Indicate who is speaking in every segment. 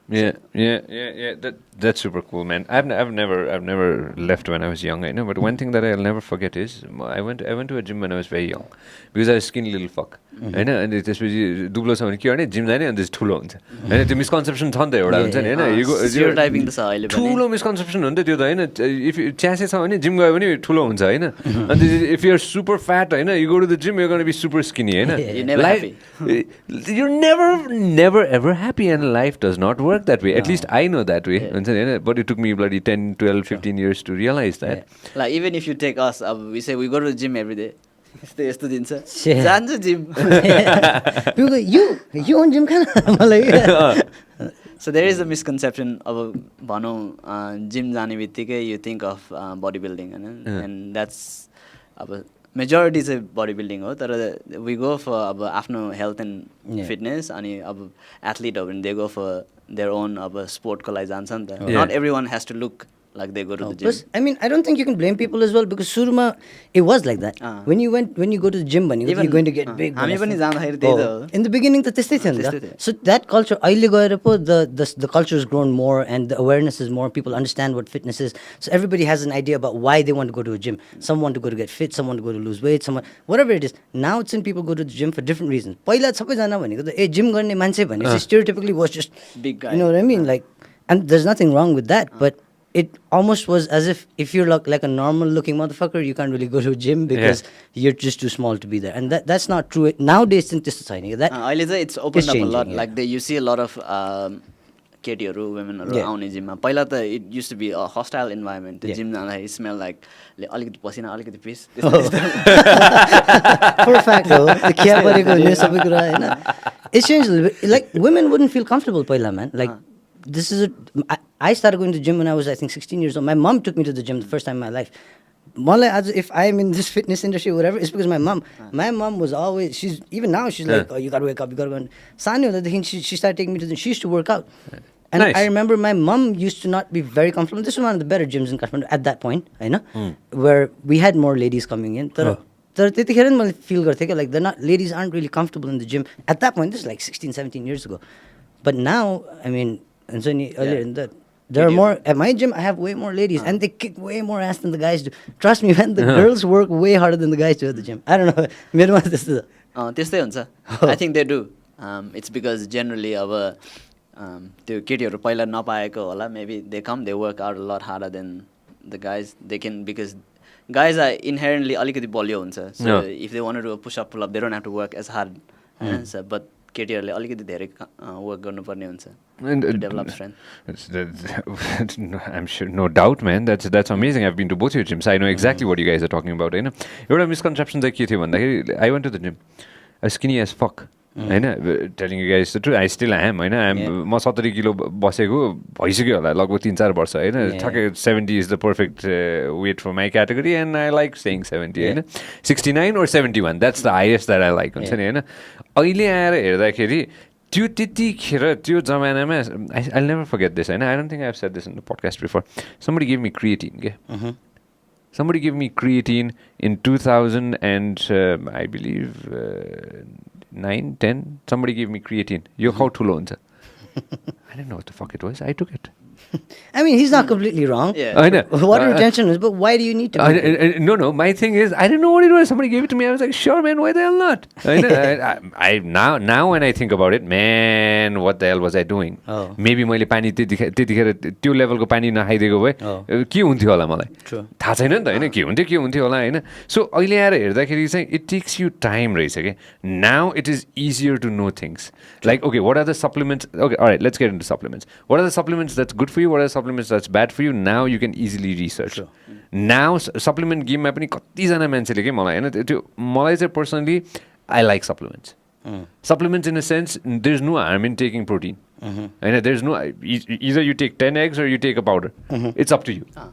Speaker 1: Yeah. That's super cool, man. I've never left when I was young, I know. But one thing that I'll never forget is I went to a gym when I was very young because I was skinny little fuck. होइन अनि त्यसपछि दुब्लो छ भने के गर्ने gym जाने अनि त्यसपछि ठुलो हुन्छ होइन त्यो मिसकन्सेप्सन छ नि त एउटा हुन्छ नि होइन ठुलो मिसकन्सेप्सन हो नि त त्यो त होइन इफ च्यासे छ भने जिम गयो भने ठुलो हुन्छ होइन अनि इफ युआर सुपर फ्याट होइन you go to the gym you gonna be super skinny होइन life you never ever happy and life does not work that way at least I know that way हुन्छ नि होइन but it took me bloody 10, 12, 15 years to realize that
Speaker 2: like even if you take us we say we go to the gym every day यस्तो दिन्छ जान्छ gym
Speaker 3: you on gym kind मलाई
Speaker 2: So there is a misconception अब भनौँ gym जाने बित्तिकै you think of bodybuilding and that's अब majority चाहिँ bodybuilding हो तर we go for अब आफ्नो health and fitness अनि अब athlete हो भने they go for their own अब sport को लागि जान्छ नि त not everyone has to look like they go to the gym.
Speaker 3: Plus, I mean, I don't think you can blame people as well because Surma, it was like that. When you go to the gym, you're going to get big. In the beginning, so that culture, the culture has grown more and the awareness is more. People understand what fitness is. So everybody has an idea about why they want to go to a gym. Some want to go to get fit, some want to go to lose weight, someone whatever it is. Now it's in people go to the gym for different reasons. पहिला सबैजना भनेको त gym गर्ने मान्छे भनेको stereotypically was just
Speaker 2: big guy.
Speaker 3: You know what I mean? Like, and there's nothing wrong with that, but it almost was as if you're like a normal looking motherfucker, you can't really go to a gym because you're just too small to be there. And that's not true. Nowadays, in this society,
Speaker 2: it's opened up a lot. Like you see a lot of केटीहरू womenहरू आउने जिममा पहिला त it used to be a hostile environment. The gym जाँदाखेरि smell like अलिकति पसिना अलिकति पिस
Speaker 3: perfect हो त्यो खिया परेको हुने सबै कुरा हैन it's changed like women wouldn't feel comfortable पहिला man like this is I started going to the gym when I was I think 16 years old. My mom took me to the gym the first time in my life. If I'm in this fitness industry or whatever, it's because my mom was always, even now she's like, oh, you gotta wake up, you gotta go. Sanyo, she started taking me to she used to work out. And I remember my mom used to not be very comfortable. This was one of the better gyms in Kathmandu at that point, I know, where we had more ladies coming in. I feel like ladies aren't really comfortable in the gym. At that point, this is like 16, 17 years ago. But now, I mean, and so earlier in that, there are more at my gym. I have way more ladies, and they kick way more ass than the guys do. Trust me, man. The girls work way harder than the guys do at the gym. I don't know.
Speaker 2: त्यस्तै हुन्छ. I think they do. It's because generally our त्यो केटीहरू पहिला नपाएको होला. Maybe they work out a lot harder than the guys. They can because guys are inherently अलिकति बलियो हुन्छ. So if they want to do a push-up, pull-up, they don't have to work as hard. But केटीहरूले अलिकति धेरै work गर्नुपर्ने हुन्छ to develop strength.
Speaker 1: I'm sure, no doubt, man. That's amazing. I've been to both your gyms. I know exactly what you guys are talking about. एउटा misconception चाहिँ के थियो भन्दाखेरि I went to the gym. I was skinny as fuck. Telling you guys the truth, I still am. म 70 kilo बसेको भइसक्यो होला लगभग 3-4 वर्ष होइन ठ्याक्कै 70 is the perfect weight for my category and I like saying 70 69 or 71 that's the highest that I like हुन्छ नि होइन अहिले आएर हेर्दाखेरि त्यो त्यतिखेर त्यो जमानामा I'll never forget this होइन I don't think I've said this in the podcast before. Somebody gave me creatine Somebody gave me creatine in 2000 and I believe 9, 10, somebody gave me creatine. Yo how ठुलो हुन्छ I didn't know what the fuck it was. I took it.
Speaker 3: I mean, he's not completely wrong.
Speaker 1: I know.
Speaker 3: Water retention is, but why do you need to?
Speaker 1: No. My thing is, I didn't know what it was. Somebody gave it to me. I was like, sure, man. Why the hell not? I now when I think about it, man, what the hell was I doing? Maybe मैले पानी त्यतिखेर त्यो लेभलको पानी नखाइदिएको भए के हुन्थ्यो होला मलाई थाहा छैन नि त होइन के हुन्थ्यो होला होइन सो अहिले आएर हेर्दाखेरि चाहिँ it takes you time रहेछ के now it is easier to know things like okay what are the supplements okay all right let's get into supplements what are the supplements that's good for you what are the supplements that's bad for you now you can easily research now supplement game मा पनि कतिजना मान्छेले के मलाई हैन त्यो मलाई चाहिँ personally I like supplements supplements in a sense there's no harm in taking protein and there's no either you take 10 eggs or you take a powder it's up to you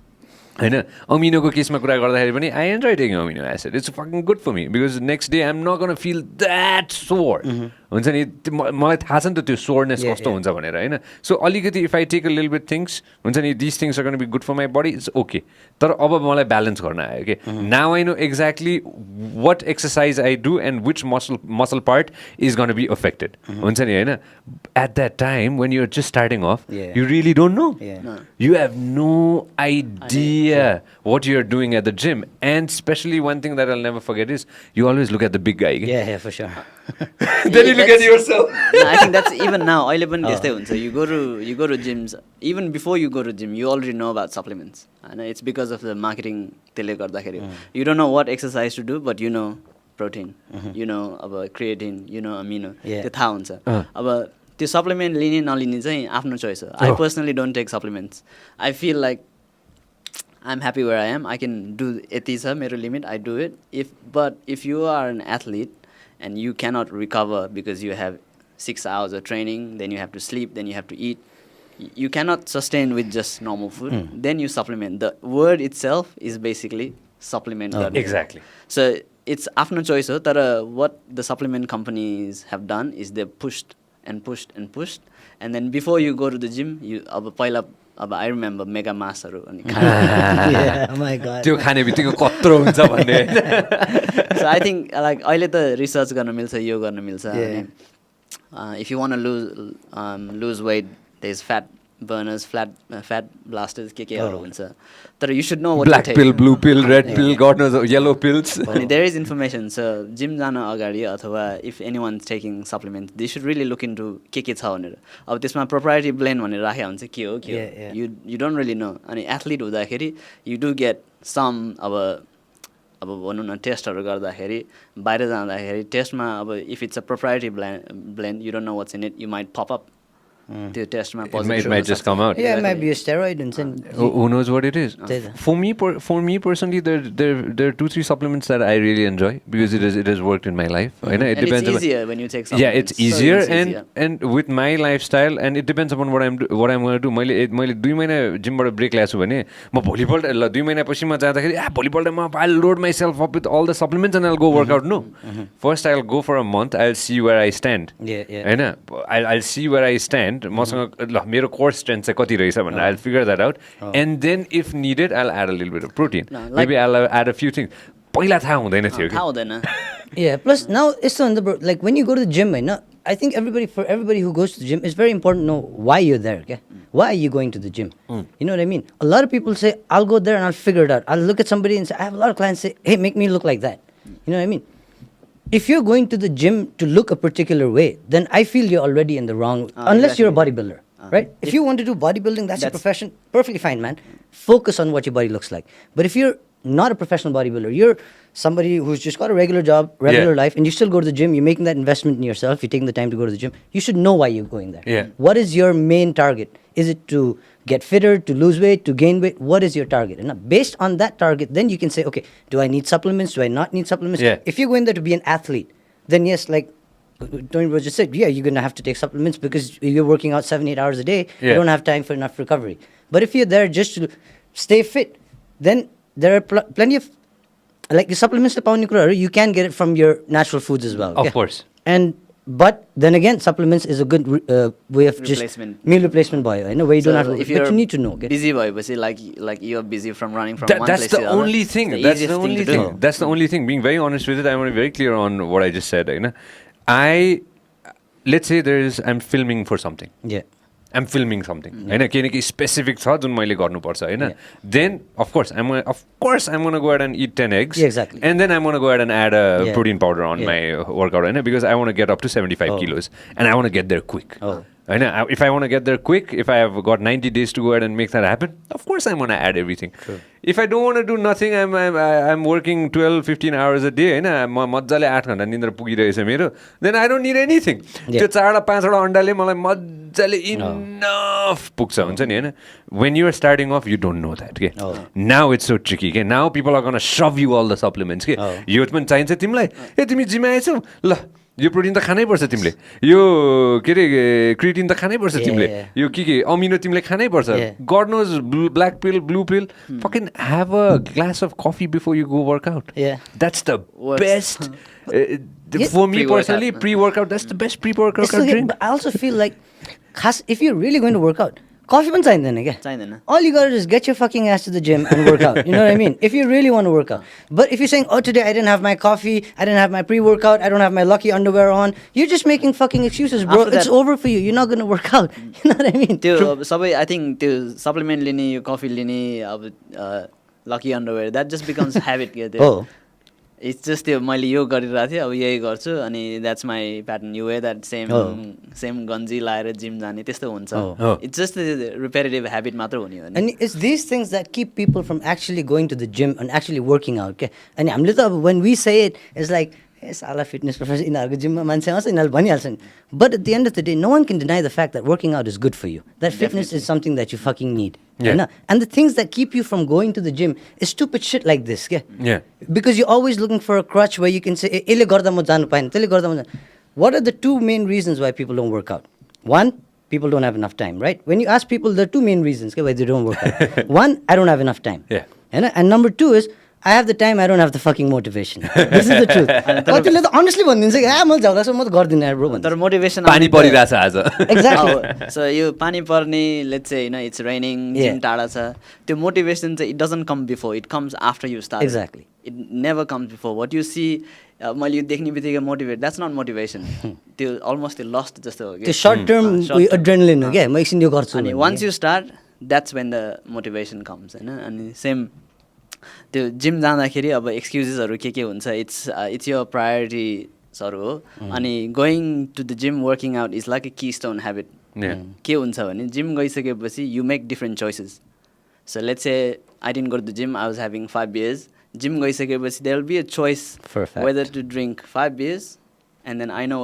Speaker 1: हैन अमिनोको केसमा कुरा गर्दाखेरि पनि I enjoy taking amino acid it's fucking good for me because next day I'm not going to feel that sore हुन्छ नि मलाई थाहा छ नि त त्यो सोरनेस कस्तो हुन्छ भनेर होइन सो अलिकति if I take a little bit things हुन्छ नि this things are gonna be good for my body it's okay तर अब मलाई ब्यालेन्स गर्न आयो कि now I know exactly what exercise I do and which muscle part is gonna be affected हुन्छ नि होइन at that time when you're just starting off you really don't know you have no idea what you're doing at the gym and especially one thing that I'll never forget is you always look at the big guy
Speaker 3: yeah for sure
Speaker 1: then you look at yourself
Speaker 2: no, I think that's even now अहिले पनि त्यस्तै हुन्छ you go to gyms even before you go to gym you already know about supplements and it's because of the marketing त्यसले गर्दाखेरि you don't know what exercise to do but you know protein you know अब creatine you know amino त्यो थाहा हुन्छ अब त्यो supplement लिने नलिने चाहिँ आफ्नो चोइस हो I personally don't take supplements I feel like I'm happy where I am. I can do यति छ मेरो limit. I do it. But if you are an athlete and you cannot recover because you have 6 hours of training, then you have to sleep, then you have to eat. You cannot sustain with just normal food. Then you supplement. The word itself is basically supplement.
Speaker 1: Exactly.
Speaker 2: So it's आफ्नो choice हो तर what the supplement companies have done is they pushed and pushed and pushed and then before you go to the gym you अब पहिला अब I remember mega मासहरू अनि
Speaker 1: त्यो खाने बित्तिकै कत्रो हुन्छ भन्ने
Speaker 2: सो आई थिङ्क लाइक अहिले त रिसर्च गर्न मिल्छ यो गर्न मिल्छ अनि if you want lose weight there is fat burners fat blasters केहरू हुन्छ तर you should know what
Speaker 1: black pill blue pill red pill god knows yellow pills
Speaker 2: अनि there is information so gym जान अगाडि अथवा if anyone is taking supplements they should really look into के छ भनेर अब त्यसमा proprietary blend भनेर राखेको हुन्छ के हो you don't really know अनि athlete हुँदाखेरि you do get some अब भनौँ न टेस्टहरू गर्दाखेरि बाहिर जाँदाखेरि टेस्टमा अब if it's a proprietary blend you don't know what's in it you might pop up त्यो टेस्टमा
Speaker 1: it might just come out
Speaker 3: it might be a steroid and
Speaker 1: who knows what it is for me personally there are 2-3 supplements that I really enjoy because it has worked in my life
Speaker 2: and it depends it's easier when you take supplements
Speaker 1: yeah it's easier and with my lifestyle and it depends upon what I'm going to do मैले 2 महिना जिमबाट break ल्याछु भने म भोलिपल्ट ल 2 महिनापछि म जाँदाखेरि भोलिपल्ट म I'll load myself up with all the supplements and I'll go work out no first I'll go for a month I'll see where I stand Hahn I'll see where I stand मसँग ल मेरो core strength चाहिँ कति रहेछ भनेर I'll figure that out and then if needed I'll add a little bit of protein maybe I'll add a few things पहिला थाहा हुँदैन थियो
Speaker 2: थाहा हुँदैन
Speaker 3: yeah plus now it's on the like when you go to the gym Hahn I think for everybody who goes to the gym it's very important to know why you're there okay why are you going to the gym you know what I mean a lot of people say I'll go there and I'll figure it out I'll look at somebody and say I have a lot of clients say hey make me look like that you know what I mean if you're going to the gym to look a particular way, then I feel you're already in the wrong, unless you're a bodybuilder, right? If you want to do bodybuilding, that's your profession, perfectly fine, man. Focus on what your body looks like. But if you're not a professional bodybuilder, you're somebody who's just got a regular job, regular life, and you still go to the gym, you're making that investment in yourself, you're taking the time to go to the gym, you should know why you're going there.
Speaker 1: Yeah.
Speaker 3: What is your main target? Is it to get fitter, to lose weight, to gain weight? What is your target? And based on that target, then you can say, okay, do I need supplements? Do I not need supplements?
Speaker 1: Yeah.
Speaker 3: If you're going there to be an athlete, then yes, like Tony Bro just said, yeah, you're going to have to take supplements because you're working out 7-8 hours a day. You don't have time for enough recovery. But if you're there just to stay fit, then there are plenty of, like the supplements you can get it from your natural foods as well.
Speaker 1: Of course.
Speaker 3: But then again, supplements is a good way of
Speaker 2: replacement.
Speaker 3: Just meal replacement boy. I know where you don't have to,
Speaker 2: if
Speaker 3: but you need to know. Okay?
Speaker 2: Busy boy, but see, like you're busy from running from one
Speaker 1: that's
Speaker 2: place to
Speaker 1: the
Speaker 2: the other.
Speaker 1: only thing.
Speaker 2: That's the only thing.
Speaker 1: That's the only thing. Being very honest with it, I want to be very clear on what I just said. Let's say I'm filming for something.
Speaker 3: Yeah.
Speaker 1: I'm filming something. Kehi specific छ जुन मैले गर्नुपर्छ हैन. Then of course I'm going to go ahead and eat 10 eggs.
Speaker 3: Yeah, exactly.
Speaker 1: And then I'm going to go ahead and add a protein powder on my workout because I want to get up to 75 kilos and I want to get there quick. If I want to get there quick, if I have got 90 days to go ahead and make that happen, of course I'm going to add everything.
Speaker 3: True.
Speaker 1: If I don't want to do nothing, I'm working 12-15 hours a day, मज्जाले 8 घण्टा निन्द्रा पुगिरहेछ मेरो, then I don't need anything. त्यो 4-5 वटा अन्डाले मलाई मज्जाले enough पुग्छ हुन्छ नि हैन. When you are starting off, you don't know that. Okay? Now it's so tricky. Okay? Now people are going to shove you all the supplements. Okay? यो पनि चाहिन्छ तिमीलाई. ए तिमी जिम आएछौ ल यो प्रोटिन त खानै पर्छ तिमीले यो के अरे क्रिटिन त खानै पर्छ तिमीले यो के अमिनो तिमीले खानै पर्छ God knows black pill blue pill fucking have a glass of coffee before you go workout that's the best for me personally pre-workout that's the best pre-workout drink.
Speaker 3: I also feel like if you're really going to work out coffee पनि चाहिँदैन क्या all you gotta do is get your fucking ass to the gym and work out, you know what I mean, if you really want to work out. But if you're saying, oh, today I didn't have my coffee, I didn't have my pre-workout, I don't have my lucky underwear on, you're just making fucking excuses, bro. It's over for you, you're not going to work out. You know what I mean?
Speaker 2: त्यो सबै I think त्यो supplement लिने यो coffee लिने अब lucky underwear that just becomes habit के त्यो It's just त्यो मैले यो गरिरहेको थिएँ अब यही गर्छु अनि that's my pattern, you wear that same गन्जी लाएर जिम जाने त्यस्तो हुन्छ. It's just a repetitive habit मात्र हुने हो.
Speaker 3: And it's these things that keep people from actually going to the gym and actually working out. Okay? And हामीले त when we say it, it's like साला fitness professional यिनीहरूको जिममा मान्छे आउँछ यिनीहरूले भनिहाल्छन्. But at the end of the day, no one can deny the fact that working out is good for you. That fitness is something that you fucking need. Yeah. And the things that keep you from going to the gym is stupid shit like this. Yeah. Because you're always looking for a crutch where you can say, यसले गर्दा म जानु पाएन, त्यसले गर्दा म जानु. What are the two main reasons why people don't work out? One, people don't have enough time, right? When you ask people, there are two main reasons why they don't work out. One, I don't have enough time.
Speaker 1: Yeah.
Speaker 3: And number two is, I have the time, I don't have the fucking motivation. This is the truth. कतिले त honestly भनिदिन्छ कि मैले झगडा म त गर्दिनँ यार bro भन्छ.
Speaker 2: तर मोटिभेसन
Speaker 1: पानी परिरहेछ आज.
Speaker 3: Exactly.
Speaker 2: So यो पानी पर्ने, let's say, it's raining, gym टाढा छ. त्यो motivation चाहिँ it doesn't come before, it comes after you start.
Speaker 3: Exactly.
Speaker 2: It never comes before. What you see, मैले यो देख्ने बित्तिकै motivate, that's not motivation. त्यो almost त्यो lost जस्तो हो.
Speaker 3: त्यो short term adrenaline हो क्या, म एकछिन यो गर्छु.
Speaker 2: अनि once you start, that's when the motivation comes, हैन. अनि same त्यो जिम जाँदाखेरि अब एक्सक्युजेसहरू के हुन्छ, इट्स योर प्रायोरिटिजहरू हो. अनि going to the gym working out is like a keystone habit. के हुन्छ भने जिम गइसकेपछि you make different choices. So let's say I didn't go to the gym, I was having 5 beers. Gym गइसकेपछि there will be a choice whether to drink 5 beers and then I know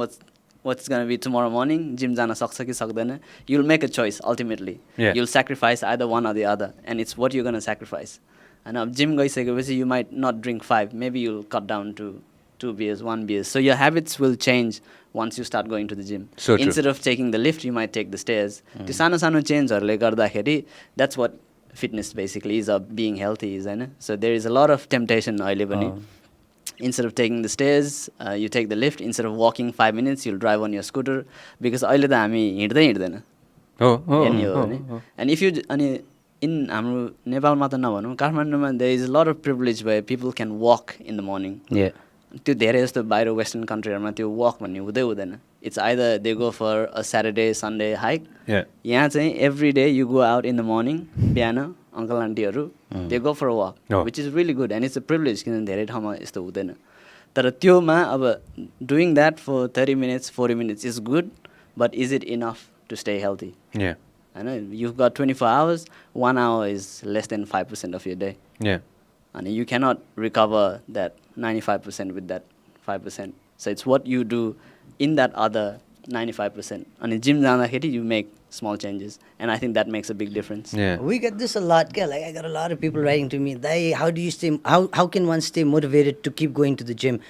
Speaker 2: what's going to be tomorrow morning. Gym जान सक्छ कि सक्दैन. You'll make a choice ultimately. You'll sacrifice either one or the other, and it's what you're going to sacrifice. And अब gym गइसकेपछि you might not drink 5, maybe you'll cut down to 2 beers, 1 beer. So your habits will change once you start going to the gym.
Speaker 1: So true.
Speaker 2: Instead of taking the lift, you might take the stairs. त्यो सानो सानो चेन्जहरूले गर्दाखेरि that's what fitness basically is, of being healthy is, Hahn. So there is a lot of temptation अहिले पनि. Instead of taking the stairs, you take the lift. Instead of walking 5 minutes, you'll drive on your scooter. Because अहिले त हामी हिँड्दैन. And if you in हाम्रो नेपालमा त नभनौँ, काठमाडौँमा there is a lot of privilege where people can walk in the morning. त्यो धेरै जस्तो बाहिर वेस्टर्न कन्ट्रीहरूमा त्यो वक भन्ने हुँदैन. It's either they go for a Saturday, Sunday hike. यहाँ चाहिँ every day you go out in the morning, बिहान अङ्कल आन्टीहरू they go for a walk, which is really good and it's a privilege किनभने धेरै ठाउँमा यस्तो हुँदैन. तर त्योमा अब doing that for 30 minutes, 40 minutes is good, but is it enough to stay healthy? I know you've got 24 hours, 1 hour is less than 5% of your day. And you cannot recover that 95% with that 5%. So it's what you do in that other 95%. And in gym जाँदाखेरि you make small changes, and I think that makes a big difference.
Speaker 3: We get this a lot. Like I got a lot of people writing to me, how do you stay? How can one stay motivated to keep going to the gym?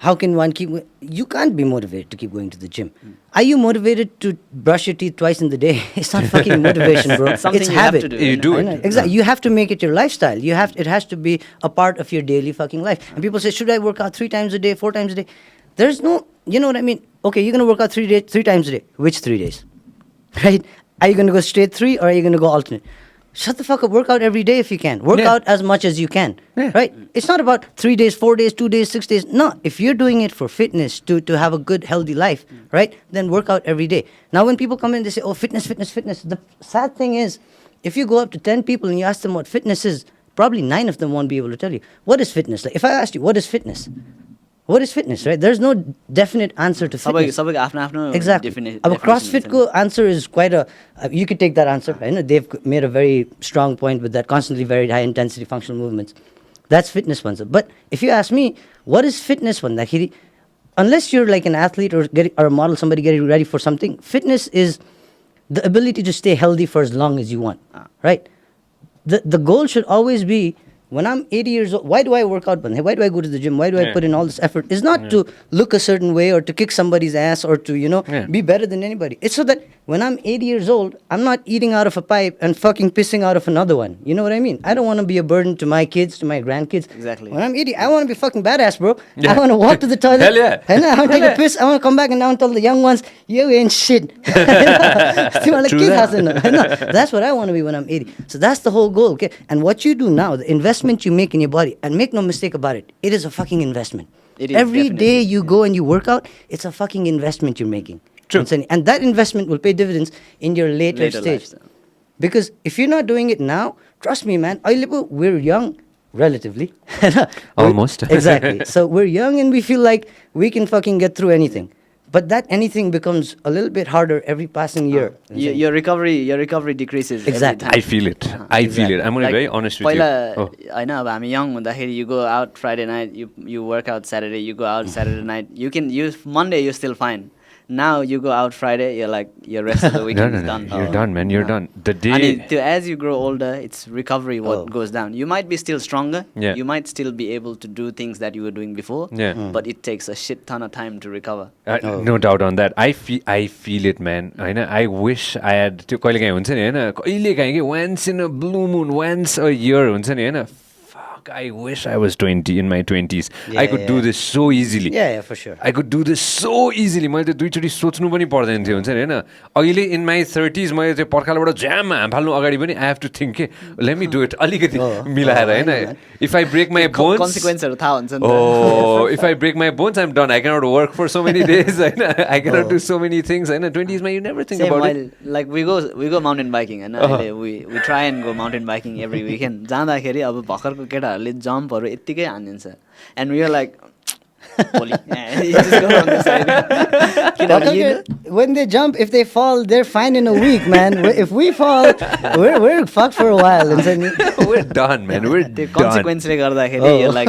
Speaker 3: How can one keep? You can't be motivated to keep going to the gym. Are you motivated to brush your teeth twice in the day? It's not fucking motivation, bro.
Speaker 2: Something
Speaker 3: it's
Speaker 2: you
Speaker 3: habit.
Speaker 2: have to do.
Speaker 1: You do it.
Speaker 3: Exactly. You have to make it your lifestyle. It has to be a part of your daily fucking life. And people say, should I work out 3 times a day, 4 times a day? There's no, you know what I mean? Okay, you're gonna work out 3 times a day. Which 3 days? Right? Are you gonna go straight 3 or are you gonna go alternate? Shut the fuck up. Work out every day if you can. Work out as much as you can. Right? It's not about 3 days, 4 days, 2 days, 6 days. No. If you're doing it for fitness, to have a good, healthy life, right? Then work out every day. Now, when people come in, they say, oh, fitness, fitness, fitness. The sad thing is, if you go up to 10 people and you ask them what fitness is, probably 9 of them won't be able to tell you. What is fitness? Like, if I asked you, what is fitness? What is fitness, right? There's no definite answer to fitness. Exactly. Our CrossFit answer is quite a... you could take that answer, right? They've made a very strong point with that constantly very high intensity functional movements. That's fitness one. But if you ask me, what is fitness one? Unless you're like an athlete or a model, somebody getting ready for something, fitness is the ability to stay healthy for as long as you want, right? The goal should always be when I'm 80 years old, why do I work out? Why do I go to the gym? Why do I put in all this effort? It's not to look a certain way or to kick somebody's ass or to, be better than anybody. It's so that when I'm 80 years old, I'm not eating out of a pipe and fucking pissing out of another one. You know what I mean? I don't want to be a burden to my kids, to my grandkids.
Speaker 2: Exactly.
Speaker 3: When I'm 80, I want to be fucking badass, bro. I want to walk to the toilet.
Speaker 1: Hell yeah.
Speaker 3: And I want to take a piss. I want to come back and now tell the young ones, you ain't shit. That's what I want to be when I'm 80. So that's the whole goal, okay? And what you do now, the investment you make in your body, and make no mistake about it, it is a fucking investment.
Speaker 2: It is,
Speaker 3: Every
Speaker 2: definitely.
Speaker 3: day you go and you work out, it's a fucking investment you're making.
Speaker 1: True.
Speaker 3: And that investment will pay dividends in your later stage.
Speaker 2: lifestyle.
Speaker 3: Because if you're not doing it now, trust me, man, we're young, relatively.
Speaker 1: Almost.
Speaker 3: Exactly. So we're young and we feel like we can fucking get through anything. But that anything becomes a little bit harder every passing year.
Speaker 2: Your recovery decreases.
Speaker 3: Exactly.
Speaker 2: Every
Speaker 1: I feel it. I feel it. I'm going to be very honest with you.
Speaker 2: I know, but I'm young. You go out Friday night, you work out Saturday, you go out Saturday night. Monday you're still fine. Now you go out Friday, your rest of the weekend is done.
Speaker 1: You're done, man. You're done. The day.
Speaker 2: And as you grow older, it's recovery what goes down. You might be still stronger.
Speaker 1: Yeah.
Speaker 2: You might still be able to do things that you were doing before.
Speaker 1: Yeah.
Speaker 2: But it takes a shit ton of time to recover.
Speaker 1: No doubt on that. I feel it, man. I wish I had त्यो कहिलेकाहीँ हुन्छ नि हैन कहिलेकाहीँ के once in a blue moon, once a year हुन्छ नि हैन. Fuck, I wish I was 20 in my 20s. I could do this so easily.
Speaker 3: Yeah, for sure.
Speaker 1: I could do this so easily. मैले त्यो दुईचोटि सोच्नु पनि पर्दैन थियो हुन्छ नि हैन. अहिले in my 30s मैले त्यो पर्खालबाट ज्याम हाल्नु अगाडि पनि I have to think के let me do it अलिकति मिलाएर हैन. If I break my bones,
Speaker 2: consequenceहरू थाहा हुन्छ नि त.
Speaker 1: Oh, if I break my bones, I'm done. I cannot work for so many days. I cannot do so many things. 20s, man, you never think
Speaker 2: Same,
Speaker 1: about it.
Speaker 2: Like we go mountain biking and we try and go mountain biking every weekend. जाँदाखेरि अब भर्खरको केटाहरूले जम्पहरू यत्तिकै हानिदिन्छ. And we are like you just go on the side. किनभने
Speaker 3: When they jump, if they fall, they're fine in a week, man. If we fall, we're fucked for a while.
Speaker 1: We're done, man. We're
Speaker 2: त्यो
Speaker 1: done.
Speaker 2: consequenceले गर्दाखेरि you're like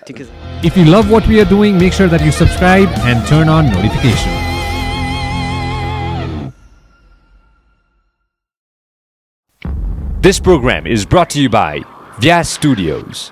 Speaker 2: ठिकै छ.
Speaker 4: If you love what we are doing, make sure that you subscribe and turn on notifications.
Speaker 1: This program is brought to you by Vyas Studios.